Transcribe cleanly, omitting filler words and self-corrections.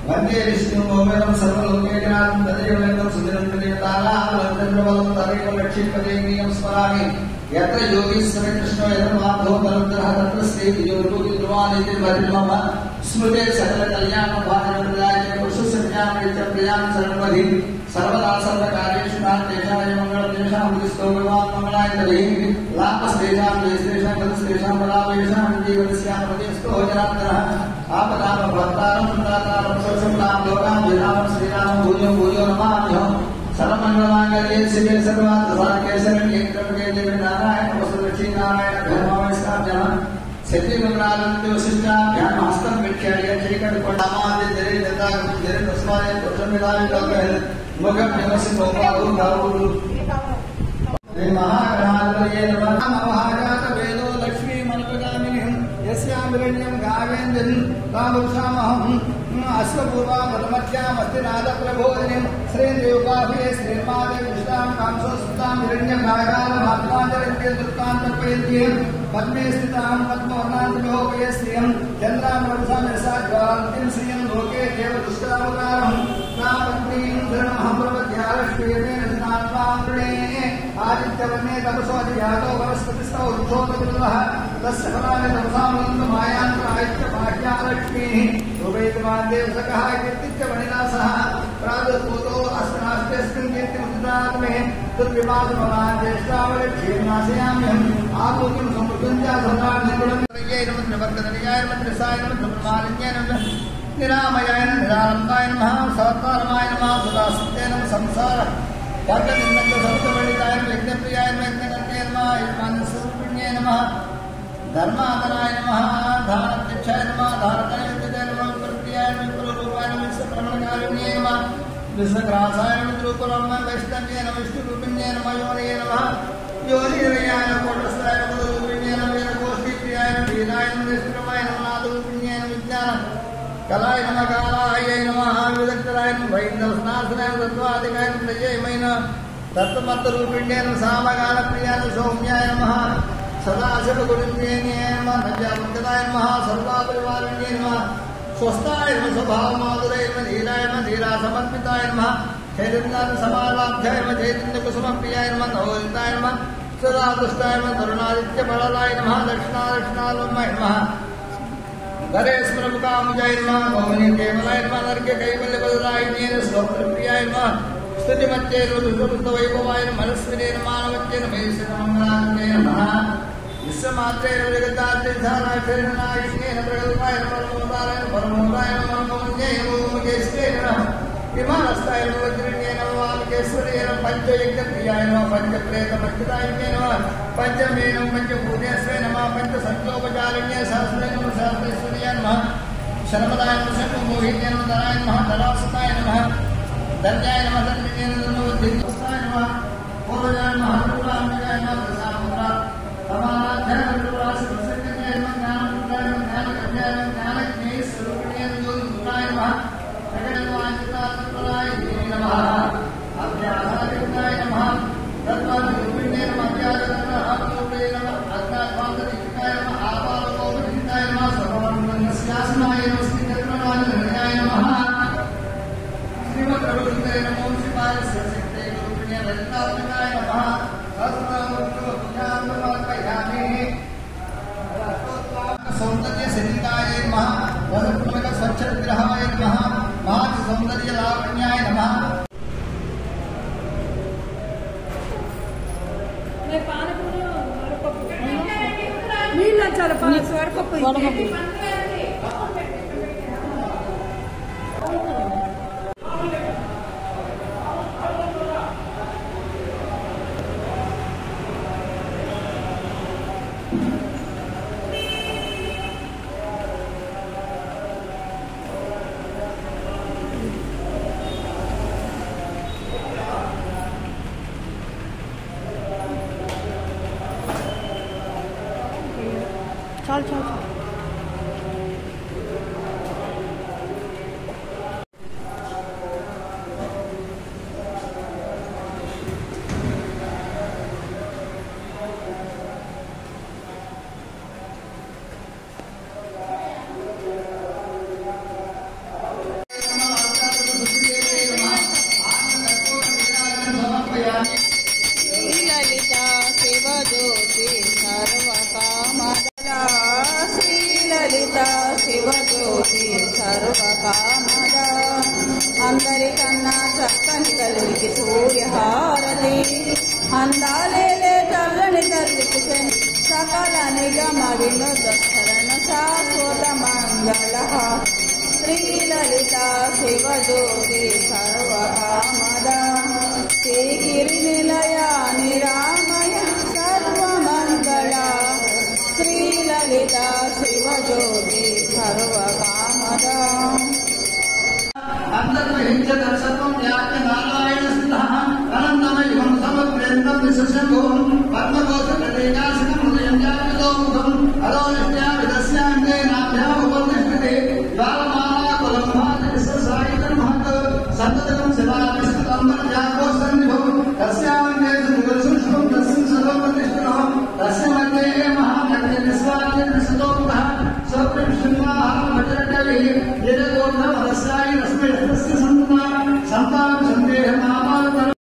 वंदे विष्णु मोहनम सर्वलोकेनाथं तदेवं सुंदरं तालालंद्रवलं तदेव लक्ष्मीपदेमियं स्मरामि यत्र योगीश्वर कृष्ण यत्र माधव परमतः तत्र श्री योगी ध्रुवानिति परिमम स्मृते सकल कल्याण भागवताय पुरुषसंज्ञान विद्याप्रियां सर्वधि सर्वदा सर्वकार्येषु नातेषाय मंगलं तेषां स्तोत्रवान् मंगलाय तर्हि लाभस्तेषां देशेषां गतस्तेषां बलावेषां जीवनस्यां प्रदेशतो जनार्दनः आपदां भक्तारं दातारं सर्वसंतां लोकां विरामं श्रीरामं भूयो भूयो नमाम्यहम् सर्वमंगलमांगल्ये शिवे सर्वार्थसाधके शरण्ये त्र्यंबके देवी नारायण वसुलक्ष्मी नारायण धर्मवैष्णव सत्यमंगलानंद वशिष्ठाभ्यां हस्तं विख्याय श्रीकंठकोटामादि जरे दत्ता जरे तस्माय पुरुषमिदाय लोकः मुखं निवसितो बाहुः श्री महागणाधिपतये नमः महागात वेदो लक्ष्मी मनोगामिनीं यस्यां हिरण्यं गावेन्द्रं तामुषामहम् अश्वपूर्वा मधुमध्यामस्ति नादप्रबोधिनीं श्रीदेवकाभिः श्रीर्मादेव विष्टां कांसोस्तां हिरण्यकायालमात्माजरन्त्यदुर्गान्तर्पयन्तीं पद्मे स्थितां पद्मवर्णान्तभोगये श्रियं चन्द्रामरसां यशाद्वान्तिं श्रियं लोके देवदुष्टावतारं नापन्तीं धर्महं प्रपद्यालक्ष्मीयतेन स्नात्वां वृणे आदित्यवर्णे तपसोऽधियातो वनस्पतिस्थौ वृक्षोपविल्लः तस्य फलानि तपसां नन्दमायान्तरायत्यभाग्यालक्ष्मीः रूपैकमादेवसकः कीर्तित्यवनिनासः प्रादुर्भूतो अस्मिन् कीर्तिमुद्रात्मे दुर्विवादभवान् ज्येष्ठावलक्ष्मीर्नाशयाम्यहम् आलोक्यं समृद्धं च सदानन्दनमये नमः नवर्तनयाय नमः त्रिसाय नमः ब्रह्माण्ये नमः निरामयाय नमः निरालम्बाय नमः सत्कारमाय नमः सदासत्ये नमः संसार वाक्यनिन्दन्त सर्वतमणिताय नमः यज्ञप्रियाय नमः यज्ञकर्ते नमः यजमानस्वरूपिण्ये नमः धर्माधनाय नमः धारत्यक्षाय नमः धारकाय विद्याय नमः प्रत्याय नमः पुरुरूपाय नमः विश्वब्रह्मकारिण्ये नमः विश्वग्रासाय नमः त्रिपुरम्म वैष्णव्ये नमः विष्णुरूपिण्ये नमः योनये नमः योनिरयाय नमः कोटस्थाय नमः रूपिण्ये नमः वीरगोष्ठीप्रियाय नमः वीराय नमः निष्प्रमाय नमः नादरूपिण्ये नमः विज्ञान कलाय नमः कालाय नमः विदग्धराय नमः वैष्णवस्नासनाय नमः तत्त्वाधिकाय नमः दयेमय नमः तत्त्वमत्तरूपिण्ये नमः सामगानप्रियाय नमः सौम्याय नमः सदाशिवगुरुन्ये नमः नव्यामङ्गलाय नमः सर्वापरिवारिण्ये नमः स्वस्थाय नमः स्वभावमाधुराय नमः धीराय नमः धीरासमर्पिताय नमः चैतन्यसमालाभ्याय नमः चैतन्यकुसुमप्रियाय नमः नवोदिताय नमः सदादुष्टाय नमः तरुणादित्यबलाय नमः दक्षिणादक्षिणालोमाय नमः गणेशप्रमुखामुजाय नमः भवनी केवलाय नमः नर्ग्य कैवल्यबलदायिन्ये नमः स्वप्नप्रियाय नमः स्तुतिमत्ये वैभवाय नमः मनस्विने मानवत्ये नमः ईश्वरमङ्गलाय नमः विश्वमात्रे जगदात्रे धाराक्षरनायिन्ये प्रगल्भाय नमः परमोदाय नमः परमोन्ये नमः केशवे नमः विमानस्थाय नमः वज्रण्ये नमः वामकेश्वर्ये नमः पंचयज्ञप्रियाय नमः पंचप्रेतमच्युतायिन्ये नमः पंचमे नमः पंचभूतेश्वे नमः पंचसंख्योपचारिण्ये सहस्रे नमः सहस्रेश्वर्याय नमः शर्मदाय नमः शर्ममोहिन्ये नमः धराय नमः धरासताय नमः धन्याय नमः धन्ये नमः दिग्वस्ताय नमः पूर्वजाय नमः हनुमानाय नमः दशामुद्रा समाराध्याय नमः सुसंज्ञाय नमः ज्ञानपुत्राय नमः ज्ञानकन्याय नमः ज्ञानज्ञेयस्वरूपिणे नमः नमः प्रकटवाञ्छितात्मराय नमः अभ्यासादिताय नमः तत्त्वादिरूपिणे नमः अभ्यासकर्मरूपे नमः अज्ञात्वान्तरिक्षाय नमः आपादकोपरिताय नमः सर्वमन्त्रस्यासनाय नमः श्रीचक्रवादिहृदयाय नमः श्रीमद्रघुवृन्दाय नमो श्रीपादस्य शक्ते रूपिणे रजतात्मकाय नमः सौन्दर्यसहिताय नमः वदप्रमुखस्वच्छविग्रहाय नमः महासौन्दर्यलावण्याय नमः चल चल चल సర్వకామద అందరికన్నా చక్కని తల్లికి సూర్యహారతి అందాలేలే చల్లని తల్లికి సకల నిగమ వినోదరణ శాశ్వత మంగళ శ్రీలలిత శివజ్యోతి సర్వకామద శ్రీగిరి నిలయ నిరామయ సర్వమంగళ శ్రీలలిత శివజ్యోతి సర్వకామద అంతర్మహించ దర్శత్వం వ్యాప్య నారాయణ స్థితః అనంతమయం సమగ్రేంద్రం విశేషంగం పద్మకోశ ప్రదేశాసిక హృదయం జాగ్రతో ముఖం అదో నిత్యా విదస్యాంగే నాభ్యాం ఉపనిష్ఠితే జ్వాలమాలా కులంభాతి విశ్వసాయితం మహత్ సంతతం శివావిష్కృతం జాగోసన్నిభం తస్యాంగే సుగసుష్ఠం తస్యం సర్వప్రతిష్ఠినః తస్య మధ్యే మహానగ్ని విశ్వాద్య విశతోముఖః స్వప్రవిష్ణుమాహ భజరకవిః యజగోర్ధమరస్యాయ రస్మే తస్య